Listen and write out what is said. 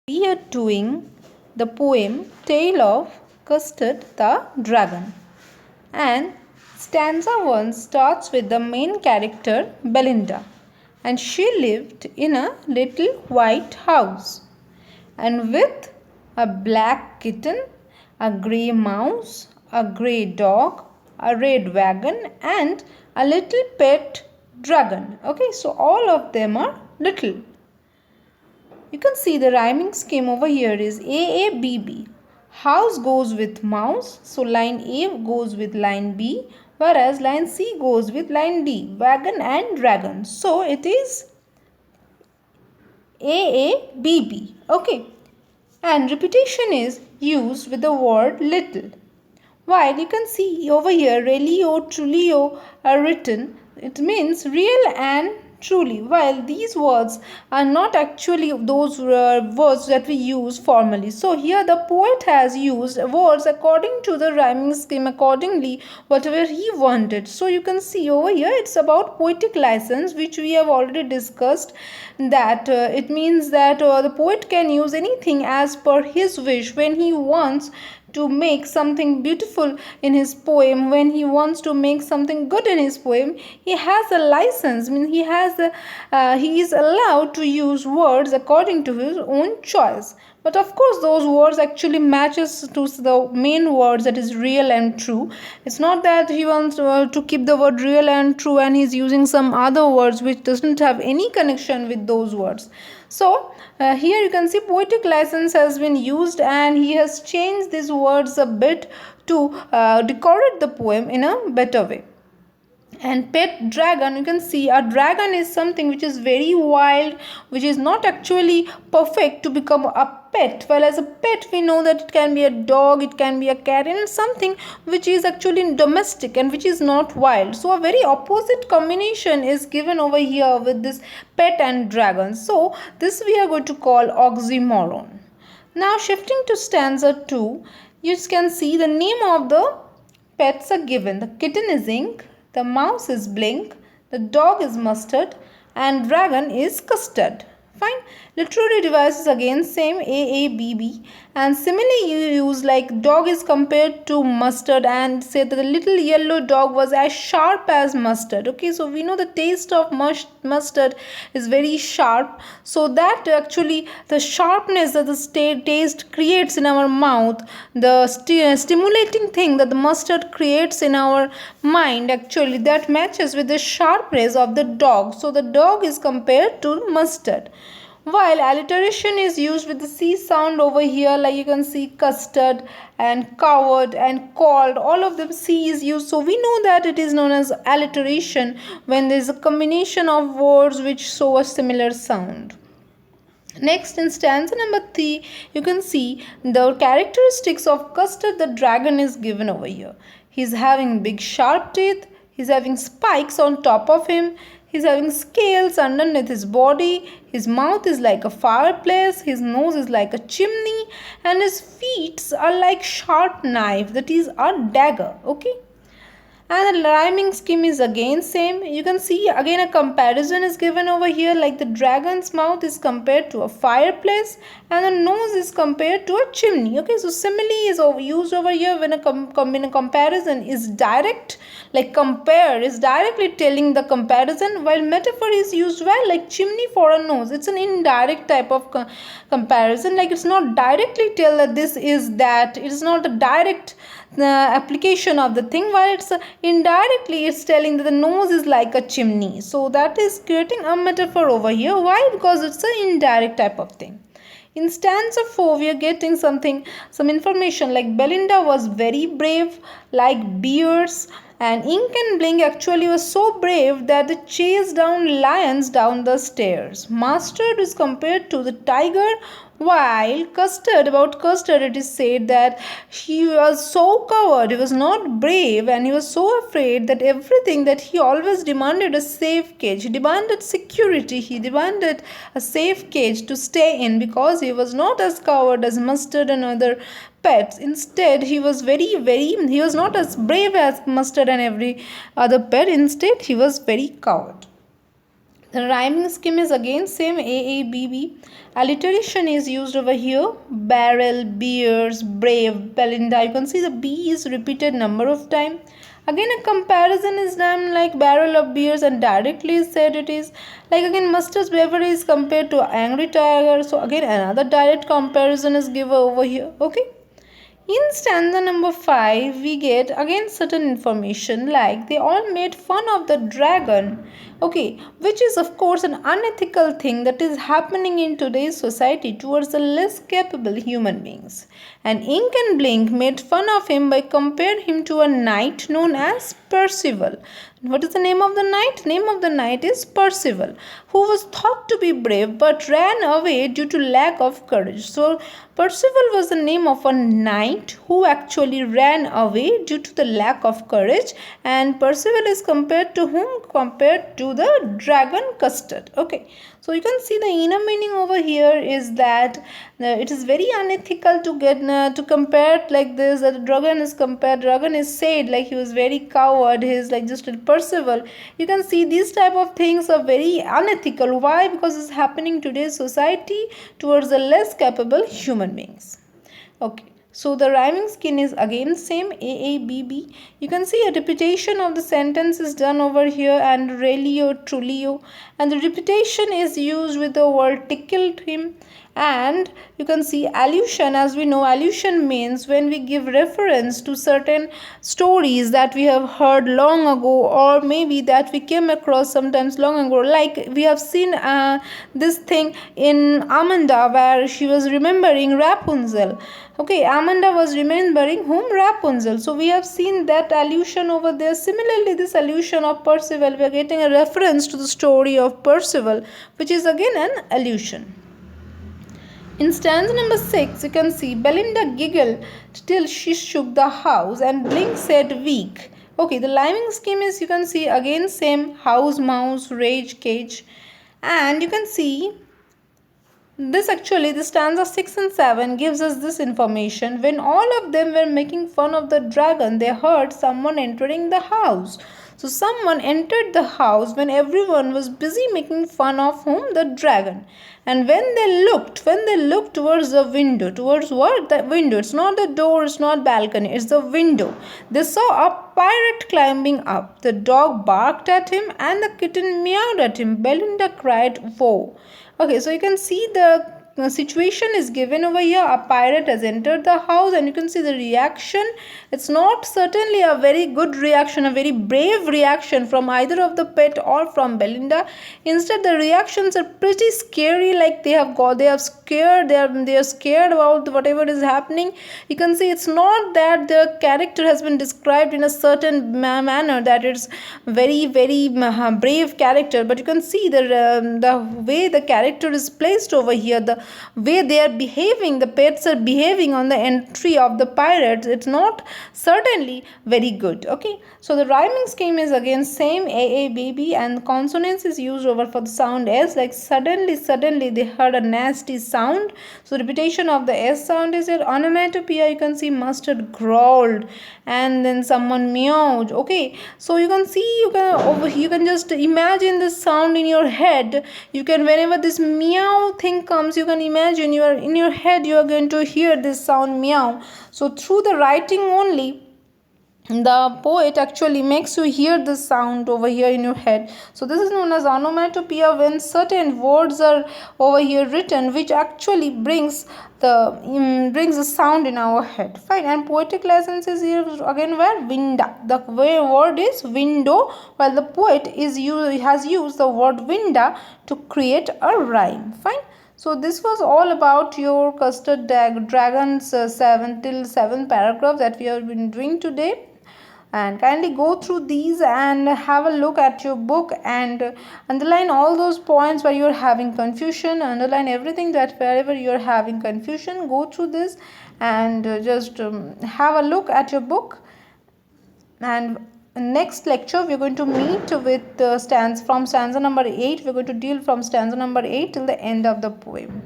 We are doing the poem Tale of Custard the Dragon. And stanza 1 starts with the main character Belinda. And she lived in a little white house. And with a black kitten, a grey mouse, a grey dog, a red wagon, and a little pet dragon. Okay, so all of them are little. You can see the rhyming scheme over here is AABB. House goes with mouse, so line A goes with line B, whereas line C goes with line D, wagon and dragon. So it is AABB. Okay. And repetition is used with the word little. While you can see over here, relio, trulio are written, it means real and truly. While these words are not actually those words that we use formally. So here the poet has used words according to the rhyming scheme, accordingly whatever he wanted. So you can see over here it's about poetic license, which we have already discussed, that it means that the poet can use anything as per his wish when he wants to make something beautiful in his poem, when he wants to make something good in his poem. He has a license, I mean he is allowed to use words according to his own choice. But of course those words actually matches to the main words, that is real and true. It's not that he wants to keep the word real and true and he's using some other words which doesn't have any connection with those words. So here you can see poetic license has been used and he has changed these words a bit to decorate the poem in a better way. And pet dragon, you can see a dragon is something which is very wild, which is not actually perfect to become a pet. While as a pet we know that it can be a dog, it can be a cat, and something which is actually domestic and which is not wild. So a very opposite combination is given over here with this pet and dragon. So this we are going to call oxymoron. Now shifting to stanza 2, you can see the name of the pets are given. The kitten is ink, the mouse is blink, the dog is mustard, and dragon is custard. Fine. Literary devices again same AABB, and similarly you use like dog is compared to mustard and say that the little yellow dog was as sharp as mustard. Okay, so we know the taste of mustard is very sharp, so that actually the sharpness that the taste creates in our mouth, the stimulating thing that the mustard creates in our mind, actually that matches with the sharpness of the dog. So the dog is compared to mustard. While alliteration is used with the C sound over here, like you can see custard and coward and called, all of them C is used. So we know that it is known as alliteration when there is a combination of words which show a similar sound. Next, in stanza number 3, you can see the characteristics of Custard the dragon is given over here. He is having big sharp teeth, he is having spikes on top of him, he's having scales underneath his body, his mouth is like a fireplace, his nose is like a chimney, and his feet are like sharp knife, that is a dagger. Okay. And the rhyming scheme is again same. You can see again a comparison is given over here, like the dragon's mouth is compared to a fireplace and the nose is compared to a chimney. Okay, so simile is used over here when a comparison is direct, like compare is directly telling the comparison, while metaphor is used well, like chimney for a nose. It's an indirect type of comparison, like it's not directly tell that this is that. It is not a direct application of the thing, while it's indirectly it's telling that the nose is like a chimney. So that is creating a metaphor over here. Why? Because it's an indirect type of thing. In stanza 4 we are getting some information like Belinda was very brave like bears, and Ink and Blink actually was so brave that they chased down lions down the stairs. Mustard is compared to the tiger, while about Custard it is said that he was so coward, he was not brave, and he was so afraid that everything that he always demanded a safe cage. He demanded security, he demanded a safe cage to stay in, because he was not as coward as Mustard and other pets. Instead he was he was not as brave as Mustard and every other pet. Instead he was very coward. The rhyming scheme is again same AABB. Alliteration is used over here. Barrel, beers, brave, Belinda. You can see the B is repeated number of time. Again a comparison is done like barrel of beers and directly said it is like again Mustard's beverage compared to Angry Tiger. So again another direct comparison is given over here. Okay. In stanza number 5, we get again certain information like they all made fun of the dragon. Okay, which is of course an unethical thing that is happening in today's society towards the less capable human beings. And Ink and Blink made fun of him by comparing him to a knight known as Percival. What is the name of the knight? Name of the knight is Percival, who was thought to be brave but ran away due to lack of courage. So Percival was the name of a knight who actually ran away due to the lack of courage, and Percival is compared to whom? Compared to the dragon Custard. Okay, so you can see the inner meaning over here is that it is very unethical to get to compare it like this, that the dragon is compared, dragon is said like he was very coward, he is like just a Percival. You can see these type of things are very unethical. Why? Because it's happening today's society towards the less capable human beings. Okay, so the rhyming scheme is again same AABB. You can see a repetition of the sentence is done over here, and relio, trulio, and the repetition is used with the word tickled him. And you can see allusion. As we know, allusion means when we give reference to certain stories that we have heard long ago, or maybe that we came across sometimes long ago. Like we have seen this thing in Amanda where she was remembering Rapunzel. Okay, Amanda was remembering whom? Rapunzel. So we have seen that allusion over there. Similarly, this allusion of Percival, we are getting a reference to the story of Percival, which is again an allusion. In stanza number 6, you can see Belinda giggled till she shook the house, and Blink said weak. Okay, the rhyming scheme is, you can see again same, house, mouse, rage, cage. And you can see this actually, the stanza 6 and 7 gives us this information. When all of them were making fun of the dragon, they heard someone entering the house. So someone entered the house when everyone was busy making fun of whom? The dragon. And when they looked towards the window, towards what? The window. It's not the door, it's not balcony, it's the window. They saw a pirate climbing up. The dog barked at him and the kitten meowed at him. Belinda cried, "Woe." Okay, so you can see the situation is given over here. A pirate has entered the house, and you can see the reaction. It's not certainly a very good reaction, a very brave reaction from either of the pet or from Belinda. Instead, the reactions are pretty scary, like they are scared, they are scared about whatever is happening. You can see it's not that the character has been described in a certain manner that it's very brave character, but you can see the way the character is placed over here, the way they are behaving, the pets are behaving on the entry of the pirates, it's not certainly very good. Okay, so the rhyming scheme is again same AABB, and consonants is used over for the sound S, like suddenly they heard a nasty sound. So repetition of the S sound is here. Onomatopoeia, you can see Mustard growled, and then someone meowed. Okay, so you can see, you can just imagine this sound in your head. You can, whenever this meow thing comes, you can imagine you are in your head, you are going to hear this sound meow. So through the writing only, the poet actually makes you hear this sound over here in your head. So this is known as onomatopoeia, when certain words are over here written which actually brings the sound in our head. Fine. And poetic license is here again where winda. The word is window, while the poet has used the word winda to create a rhyme. Fine. So this was all about your Custard Dragons 7 till 7 paragraph that we have been doing today. And kindly go through these and have a look at your book and underline all those points where you're having confusion. Underline everything that wherever you're having confusion, go through this and just have a look at your book. And next lecture we're going to meet with stanza number 8. We're going to deal from stanza number 8 till the end of the poem.